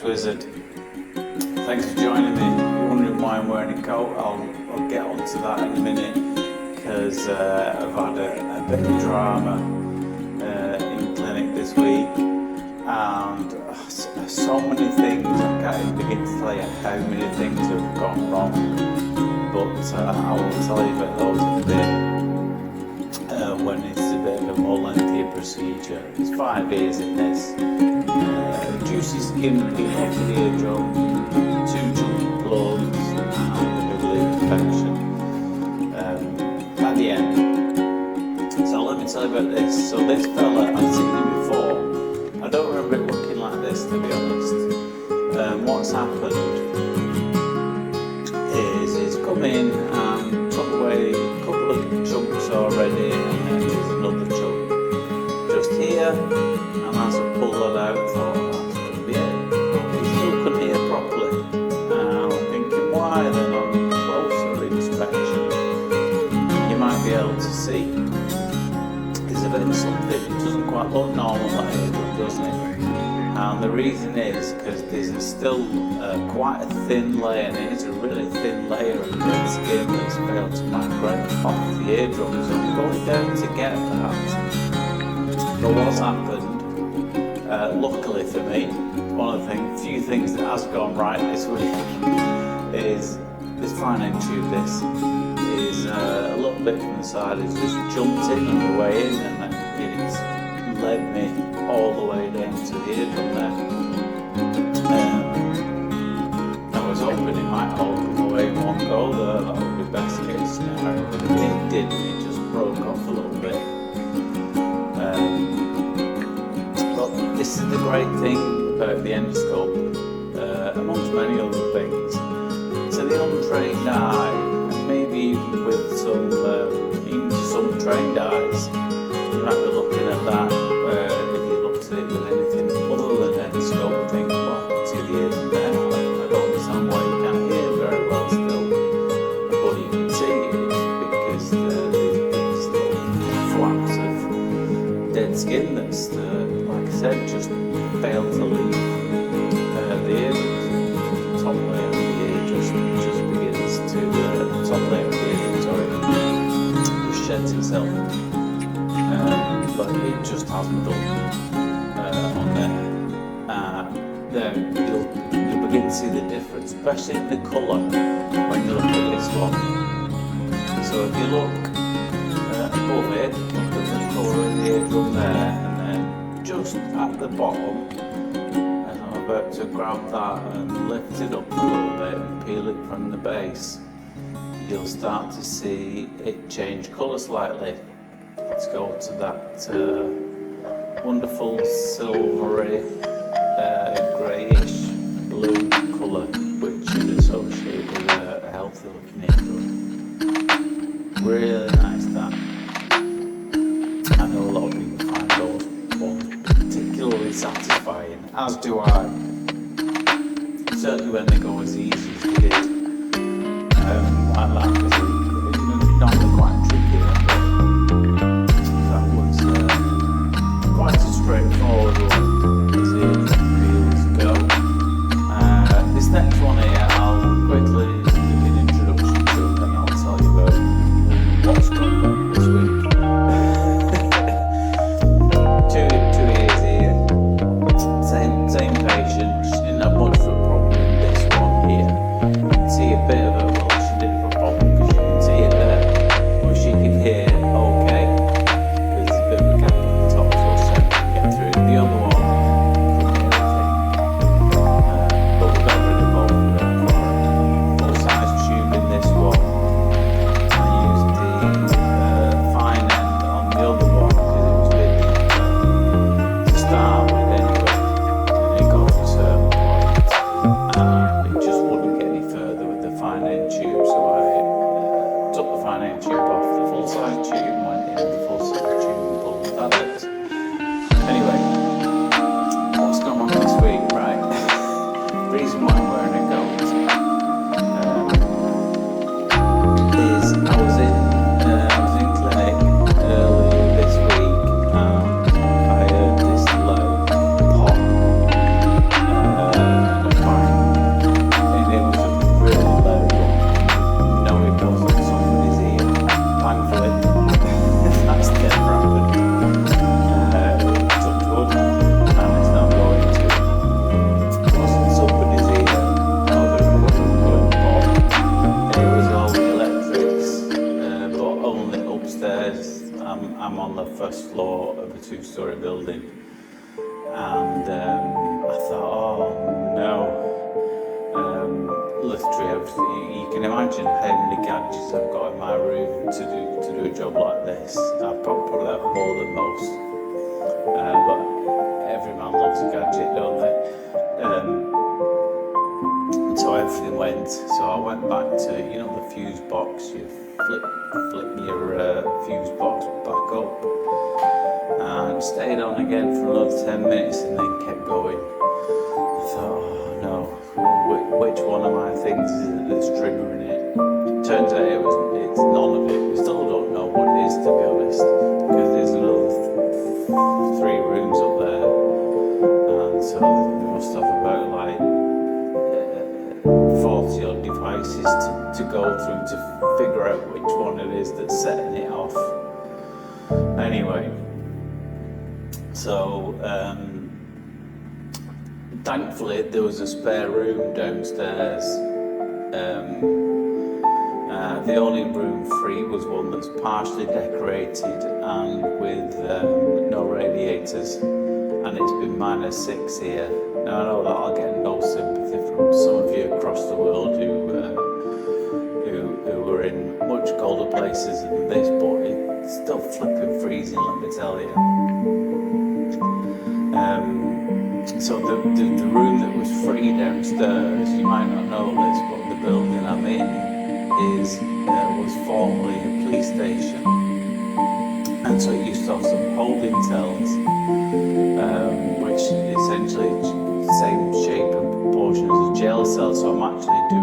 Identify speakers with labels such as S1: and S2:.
S1: Wizard. Thanks for joining me. If you're wondering why I'm wearing a coat, I'll get onto that in a minute, because I've had a bit of drama in clinic this week, and so many things. I can't even begin to tell you how many things have gone wrong, but I will tell you about those in a bit when it's a bit of a more lengthy procedure. It's 5 years in this. Juicy skin peel off the eardrum, 2 chunky plugs, and a middle ear infection at the end. So let me tell you about this. So this fella, I've seen him before. I don't remember it looking like this, to be honest. What's happened is he's come in and took away a couple of chunks already, and then there's another chunk just here, and as I pull that out, I thought that's going to be it. But he still couldn't hear properly. I'm thinking, why then on closer inspection you might be able to see there's a bit of something. It doesn't quite look normal like it, doesn't it? And the reason is because there's still quite a thin layer, and it is a really thin layer of dead skin that's failed to migrate off the eardrum. So I'm going down to get that. But what's happened, luckily for me, one of the few things that has gone right this week is this fine tube. This is a little bit from the side. It's just jumped in on the way in, and then it's led me all the way down to the eardrum there. I was hoping it might all come away in one go there. That would be best case scenario. But it didn't. It just broke off a little bit. But this is the great thing about the endoscope, amongst many other things. To the untrained eye, and maybe even with some trained eyes, you might be looking at that. If you looked at it with anything other than endoscope, and think, well, see the eardrum there. I don't understand why you can't hear very well still, but you can see it because there's little flaps of dead skin that's, like I said, just failed to leave the eardrum. The top layer of the ear just begins to top layer of the eardrum, just sheds itself. But it just hasn't done on there. Then you'll begin to see the difference, especially in the colour when you look at this one. So if you look above it, look at the colour of the eardrum there, and then just at the bottom, as I'm about to grab that and lift it up a little bit and peel it from the base, you'll start to see it change colour slightly. Let's go to that wonderful silvery, greyish blue colour, which is associated with a healthy looking eardrum. Really nice that. I know a lot of people find those ones particularly satisfying, as do I. Certainly when they go as easy as they did. I like this. It's not quite tricky. Quite a straightforward one as the feels go. This next one here, I'll quickly give you an introduction to, and then I'll tell you about what's going on this week. 2 years here, same patient. She didn't have much of a problem with this one here. You can see a bit of a, well, she did have a problem because she two-story building, and I thought, oh no. Literally everything. You can imagine how many gadgets I've got in my room to do a job like this. I've probably have more than most, but every man loves a gadget, don't they? So everything went. So I went back to, the fuse box. You flip your fuse box back up, and stayed on again for another 10 minutes, and then kept going. I thought, oh no, which one of my things is it that's triggering it? Turns out it's none of it. We still don't know what it is, to be honest, because there's another 3 rooms up there, and so we must have about like 40 odd devices to go through to figure out which one it is that's setting it off. Anyway, so thankfully there was a spare room downstairs. The only room free was one that's partially decorated and with no radiators, and it's been -6 here. Now I know that I'll get no sympathy from some of you across the world who are in much colder places than this, but it's still flipping freezing, let me tell you. So the room that was free downstairs, you might not know this, but the building I'm in was formerly a police station, and so it used to have some holding cells, which essentially same shape and proportion as a jail cell. So I'm actually doing